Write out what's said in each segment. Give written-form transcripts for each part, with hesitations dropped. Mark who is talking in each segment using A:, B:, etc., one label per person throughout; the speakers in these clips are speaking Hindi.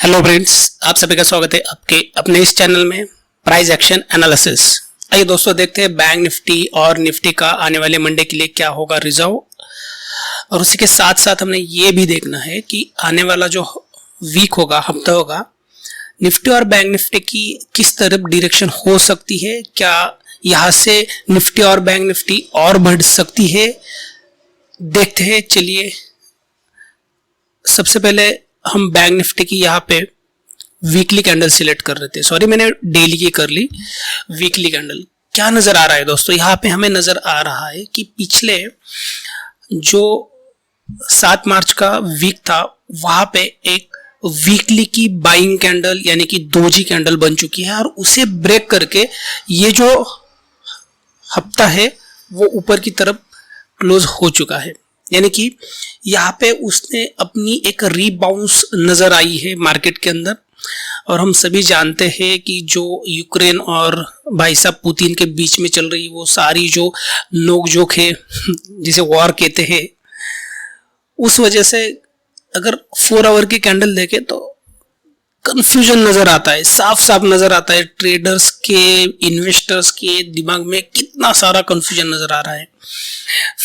A: हेलो फ्रेंड्स, आप सभी का स्वागत है आपके अपने इस चैनल में प्राइस एक्शन एनालिसिस। आइए दोस्तों देखते हैं बैंक निफ्टी और निफ्टी का आने वाले मंडे के लिए क्या होगा रिजर्व, और उसी के साथ साथ हमने ये भी देखना है कि आने वाला जो वीक होगा, हफ्ता होगा, निफ्टी और बैंक निफ्टी की किस तरफ डायरेक्शन हो सकती है। क्या यहाँ से निफ्टी और बैंक निफ्टी और बढ़ सकती है, देखते हैं। चलिए सबसे पहले हम बैंक निफ्टी की यहाँ पे वीकली कैंडल सिलेक्ट कर रहे थे। सॉरी, मैंने डेली की कर ली। वीकली कैंडल क्या नजर आ रहा है दोस्तों, यहाँ पे हमें नजर आ रहा है कि पिछले जो 7 मार्च का वीक था वहां पे एक वीकली की बाइंग कैंडल यानी कि दोजी कैंडल बन चुकी है, और उसे ब्रेक करके ये जो हफ्ता है वो ऊपर की तरफ क्लोज हो चुका है। यानी कि यहाँ पे उसने अपनी एक रीबाउंस नजर आई है मार्केट के अंदर। और हम सभी जानते हैं कि जो यूक्रेन और भाई साहब पुतिन के बीच में चल रही वो सारी जो नोकझोंक है जिसे वॉर कहते हैं, उस वजह से अगर 4 आवर की कैंडल देखे तो कंफ्यूजन नजर आता है, साफ साफ नजर आता है। ट्रेडर्स के, इन्वेस्टर्स के दिमाग में कितना सारा कंफ्यूजन नजर आ रहा है।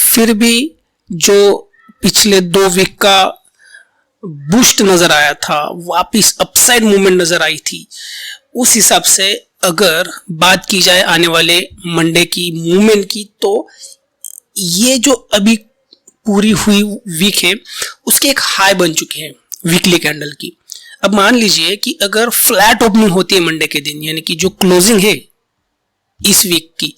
A: फिर भी जो पिछले 2 वीक का बूस्ट नजर आया था, वापिस अपसाइड मूवमेंट नजर आई थी, उस हिसाब से अगर बात की जाए आने वाले मंडे की मूवमेंट की, तो ये जो अभी पूरी हुई वीक है उसके एक हाई बन चुके हैं वीकली कैंडल की। अब मान लीजिए कि अगर फ्लैट ओपनिंग होती है मंडे के दिन, यानी कि जो क्लोजिंग है इस वीक की,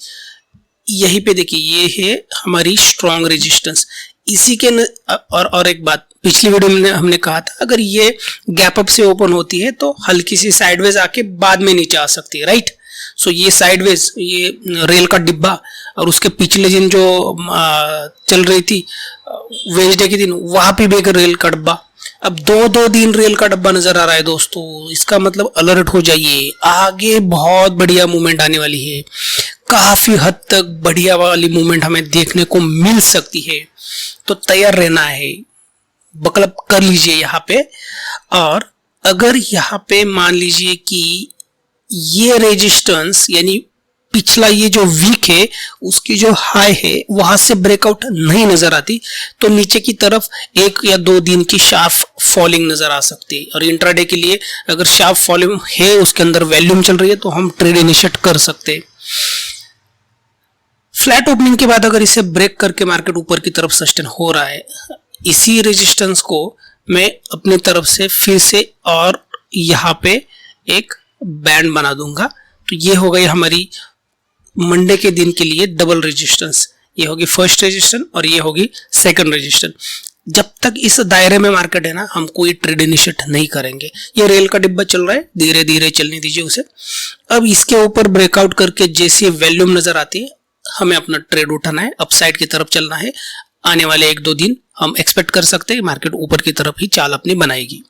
A: यहीं पे देखिए ये है हमारी स्ट्रॉन्ग रेजिस्टेंस। इसी के और एक बात पिछली वीडियो में हमने कहा था, अगर ये गैप अप से ओपन होती है तो हल्की सी साइडवेज आके बाद में नीचे आ सकती है, राइट। सो ये साइडवेज, ये रेल का डिब्बा, और उसके पिछले दिन जो चल रही थी वेडनेसडे के दिन, वहां पे भी एक रेल का डिब्बा। अब 2 दिन रेल का डब्बा नजर आ रहा है दोस्तों, इसका मतलब अलर्ट हो जाइए, आगे बहुत बढ़िया मूवमेंट आने वाली है। काफी हद तक बढ़िया वाली मूवमेंट हमें देखने को मिल सकती है, तो तैयार रहना है, बकलअप कर लीजिए यहाँ पे। और अगर यहाँ पे मान लीजिए कि ये रेजिस्टेंस यानी पिछला ये जो वीक है उसकी जो हाई है वहां से ब्रेकआउट नहीं नजर आती, तो नीचे की तरफ 1 या 2 दिन की शार्प फॉलिंग नजर आ सकती है। और इंट्राडे के लिए अगर शार्प फॉलिंग है, उसके अंदर वॉल्यूम चल रही है, तो हम ट्रेड इनिशिएट कर सकते हैं। फ्लैट ओपनिंग के बाद अगर इसे ब्रेक करके मार्केट ऊपर की तरफ सस्टेन हो रहा है, इसी रेजिस्टेंस को मैं अपनी तरफ से फिर से और यहाँ पे एक बैंड बना दूंगा, तो ये हो गई हमारी मंडे के दिन के लिए डबल रेजिस्टेंस। ये होगी फर्स्ट रेजिस्टेंस और ये होगी सेकंड रेजिस्टेंस। जब तक इस दायरे में मार्केट है ना, हम कोई ट्रेड इनिशिएट नहीं करेंगे। ये रेल का डिब्बा चल रहा है, धीरे धीरे चलने दीजिए उसे। अब इसके ऊपर ब्रेकआउट करके जैसी वॉल्यूम नजर आती है, हमें अपना ट्रेड उठाना है, अपसाइड की तरफ चलना है। आने वाले 1-2 दिन हम एक्सपेक्ट कर सकते हैं मार्केट ऊपर की तरफ ही चाल अपनी बनाएगी।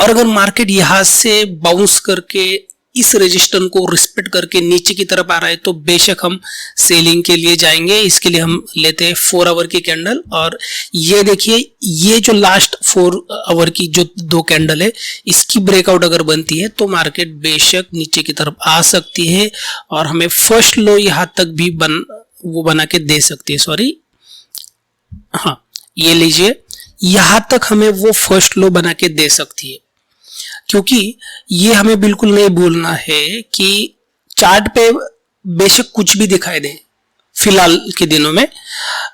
A: और अगर मार्केट यहां से बाउंस करके इस रेजिस्टेंस को रिस्पेक्ट करके नीचे की तरफ आ रहा है, तो बेशक हम सेलिंग के लिए जाएंगे। इसके लिए हम लेते हैं 4 आवर की कैंडल, और ये देखिए ये जो लास्ट 4 आवर की जो 2 कैंडल है, इसकी ब्रेकआउट अगर बनती है तो मार्केट बेशक नीचे की तरफ आ सकती है, और हमें फर्स्ट लो यहां तक भी बना के दे सकती है। सॉरी, हाँ ये लीजिए, यहां तक हमें वो फर्स्ट लो बना के दे सकती है। क्योंकि ये हमें बिल्कुल नहीं भूलना है कि चार्ट पे बेशक कुछ भी दिखाई दे, फिलहाल के दिनों में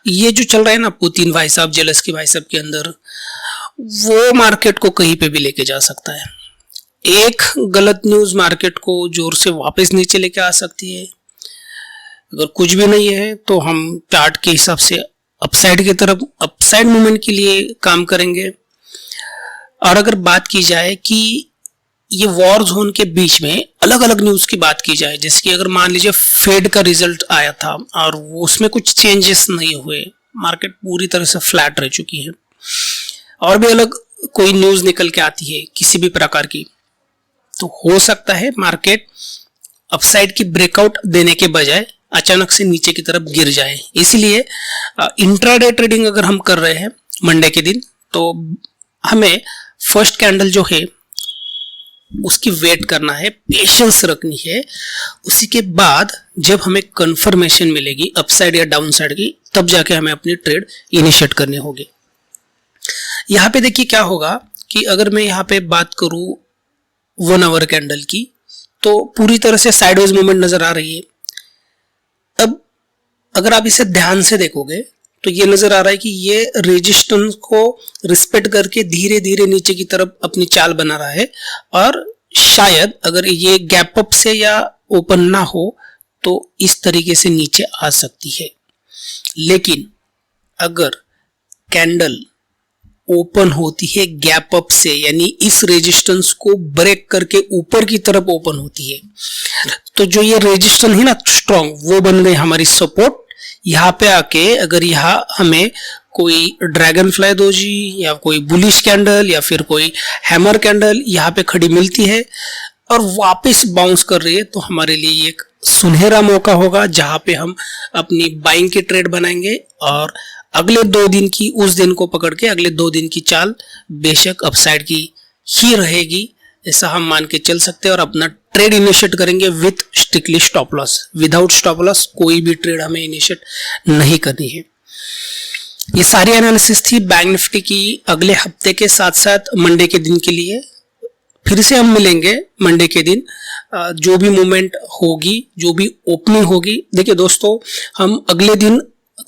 A: ये जो चल रहा है ना पुतिन भाई साहब, जेलेंस्की भाई साहब के अंदर, वो मार्केट को कहीं पे भी लेके जा सकता है। एक गलत न्यूज मार्केट को जोर से वापस नीचे लेके आ सकती है। अगर कुछ भी नहीं है तो हम चार्ट के हिसाब से अपसाइड की तरफ, अपसाइड मूवमेंट के लिए काम करेंगे। और अगर बात की जाए कि ये वॉर जोन के बीच में अलग अलग न्यूज की बात की जाए, जैसे कि अगर मान लीजिए फेड का रिजल्ट आया था और उसमें कुछ चेंजेस नहीं हुए, मार्केट पूरी तरह से फ्लैट रह चुकी है, और भी अलग कोई न्यूज निकल के आती है किसी भी प्रकार की, तो हो सकता है मार्केट अपसाइड की ब्रेकआउट देने के बजाय अचानक से नीचे की तरफ गिर जाए। इसलिए इंट्राडे ट्रेडिंग अगर हम कर रहे हैं मंडे के दिन, तो हमें फर्स्ट कैंडल जो है उसकी वेट करना है, पेशेंस रखनी है। उसी के बाद जब हमें कंफर्मेशन मिलेगी अपसाइड या डाउन साइड की, तब जाके हमें अपनी ट्रेड इनिशिएट करनी होगी। यहाँ पे देखिए क्या होगा कि अगर मैं यहाँ पे बात करूं 1 आवर कैंडल की, तो पूरी तरह से साइडवेज मूवमेंट नजर आ रही है। अब अगर आप इसे ध्यान से देखोगे तो ये नजर आ रहा है कि ये रेजिस्टेंस को रिस्पेक्ट करके धीरे धीरे नीचे की तरफ अपनी चाल बना रहा है, और शायद अगर ये गैप अप से या ओपन ना हो तो इस तरीके से नीचे आ सकती है। लेकिन अगर कैंडल ओपन होती है गैप अप से, यानी इस रेजिस्टेंस को ब्रेक करके ऊपर की तरफ ओपन होती है, तो जो ये रेजिस्टेंस है ना स्ट्रॉन्ग, वो बन गई हमारी सपोर्ट। यहाँ पे आके अगर यहाँ हमें कोई ड्रैगन फ्लाई दोजी या कोई बुलिश कैंडल या फिर कोई हैमर कैंडल यहाँ पे खड़ी मिलती है और वापस बाउंस कर रही है, तो हमारे लिए एक सुनहरा मौका होगा जहां पे हम अपनी बाइंग की ट्रेड बनाएंगे और अगले 2 दिन की, उस दिन को पकड़ के अगले 2 दिन की चाल बेशक अपसाइड की ही रहेगी, ऐसा हम मान के चल सकते हैं। और अपना ट्रेड इनिशिएट करेंगे with strictly stop loss. Without stop loss कोई भी ट्रेड हमें इनिशिएट नहीं करनी है। ये सारी एनालिसिस थी बैंक निफ्टी की अगले हफ्ते के, साथ साथ मंडे के दिन के लिए। फिर से हम मिलेंगे मंडे के दिन, जो भी मूवमेंट होगी, जो भी ओपनिंग होगी। देखिए दोस्तों, हम अगले दिन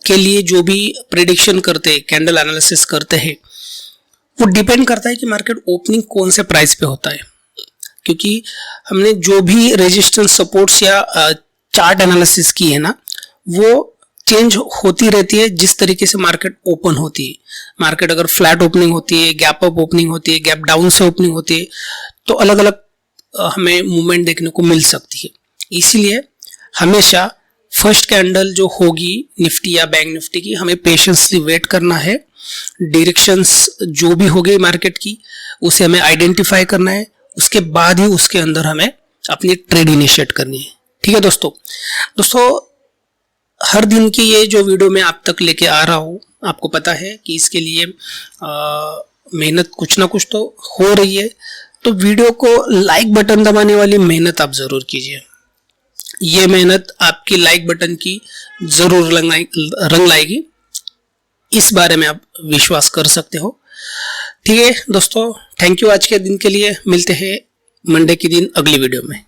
A: के लिए जो भी प्रेडिक्शन करते हैं, कैंडल एनालिसिस करते हैं, वो डिपेंड करता है कि मार्केट ओपनिंग कौन से प्राइस पे होता है। क्योंकि हमने जो भी रेजिस्टेंस सपोर्ट्स या चार्ट एनालिसिस की है ना, वो चेंज होती रहती है जिस तरीके से मार्केट ओपन होती है। मार्केट अगर फ्लैट ओपनिंग होती है, गैप अप ओपनिंग होती है, गैप डाउन से ओपनिंग होती है, तो अलग अलग हमें मूवमेंट देखने को मिल सकती है। इसीलिए हमेशा फर्स्ट कैंडल जो होगी निफ्टी या बैंक निफ्टी की, हमें पेशेंसली वेट करना है। डायरेक्शंस जो भी होगी मार्केट की, उसे हमें आइडेंटिफाई करना है। उसके बाद ही उसके अंदर हमें अपनी ट्रेड इनिशिएट करनी है। ठीक है दोस्तों, हर दिन की ये जो वीडियो मैं आप तक लेके आ रहा हूँ, आपको पता है कि इसके लिए मेहनत कुछ ना कुछ तो हो रही है। तो वीडियो को लाइक बटन दबाने वाली मेहनत आप जरूर कीजिए। ये मेहनत आपकी लाइक बटन की जरूर रंग लाएगी, इस बारे में आप विश्वास कर सकते हो। ठीक है दोस्तों, थैंक यू आज के दिन के लिए। मिलते हैं मंडे के दिन अगली वीडियो में।